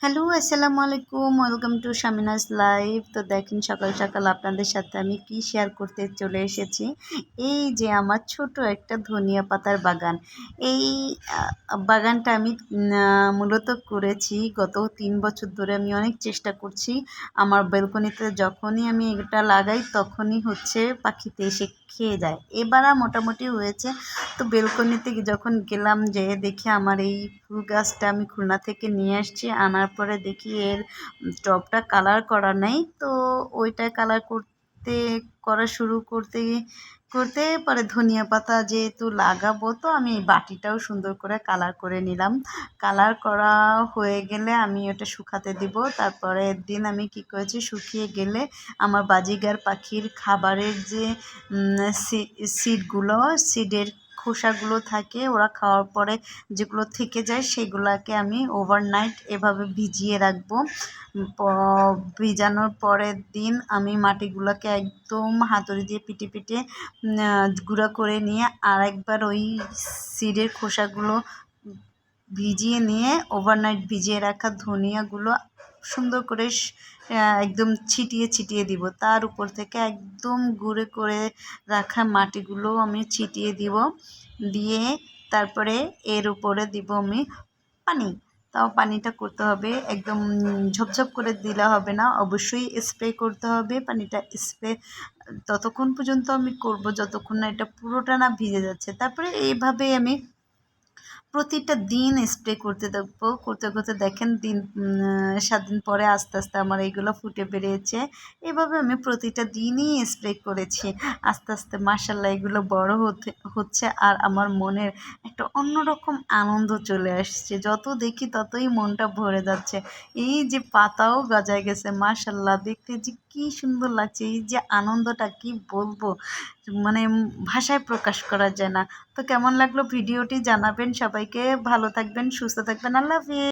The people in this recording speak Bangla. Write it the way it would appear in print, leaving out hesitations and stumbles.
হ্যালো, আসসালামু আলাইকুম। Welcome to Shamina's live. তো দেখেন সকাল সকাল আপনাদের সাথে আমি কি শেয়ার করতে চলে এসেছি। এই যে আমার ছোট একটা ধনিয়া পাতার বাগান। এই বাগানটা আমি মূলত করেছি গত ৩ বছর ধরে। আমি অনেক চেষ্টা করছি। আমার বেলকনিতে যখনই আমি এটা লাগাই তখনই হচ্ছে পাখিতে এসে খেয়ে যায়। এবার মোটামুটি হয়েছে। তো বেলকনিতে যখন গেলাম যেয়ে দেখি আমার এই ফুল গাছটা আমি খুলনা থেকে নিয়ে আসছি। আনার পরে দেখি এর টবটা কালার করা নেই। তো ওইটা কালার করা শুরু করতে পরে ধনিয়া পাতা যেহেতু লাগাবো, তো আমি এই বাটিটাও সুন্দর করে কালার করে নিলাম। কালার করা হয়ে গেলে আমি ওটা শুকাতে দিব। তারপরের দিন আমি কি করেছি, শুকিয়ে গেলে আমার বাজিগার পাখির খাবারের যে সিডের খোসাগুলো থাকে, ওরা খাওয়ার পরে যেগুলো থেকে যায় সেগুলোকে আমি ওভারনাইট এভাবে ভিজিয়ে রাখবো। ভিজানোর পরের দিন আমি মাটিগুলোকে একদম হাতুড়ি দিয়ে পিটে পিটে গুঁড়া করে নিয়ে আরেকবার ওই সিডের খোসাগুলো ভিজিয়ে নিয়ে ওভারনাইট ভিজিয়ে রাখা ধনিয়াগুলো সুন্দর করে একদম ছিটিয়ে দিব। তার উপর থেকে একদম গুঁড়ো করে রাখা মাটিগুলো আমি ছিটিয়ে দিব। দিয়ে তারপরে এর উপরে দিব আমি পানি। তাও পানিটা করতে হবে একদম ঝপঝপ করে দিলে হবে না, অবশ্যই স্প্রে করতে হবে। পানিটা স্প্রে ততক্ষণ পর্যন্ত আমি করব যতক্ষণ না এটা পুরোটা না ভিজে যাচ্ছে। তারপরে এইভাবেই আমি প্রতিটা দিন স্প্রে করতে থাকবো। করতে করতে দেখেন ৭ দিন পরে আস্তে আস্তে আমার এইগুলো ফুটে বেরিয়েছে। এভাবে আমি প্রতিটা দিনই স্প্রে করেছি। আস্তে আস্তে মাশাআল্লাহ এগুলো বড় হচ্ছে আর আমার মনের একটা অন্যরকম আনন্দ চলে আসছে। যত দেখি ততই মনটা ভরে যাচ্ছে। এই যে পাতাও গজায় গেছে, মাশাআল্লাহ দেখতে যে কি সুন্দর লাগছে। এই যে আনন্দটা কি বলবো, মানে ভাষায় প্রকাশ করা যায় না। তো কেমন লাগলো ভিডিওটি জানাবেন সবাইকে। ভালো থাকবেন, সুস্থ থাকবেন। আল্লাহ হাফেজ।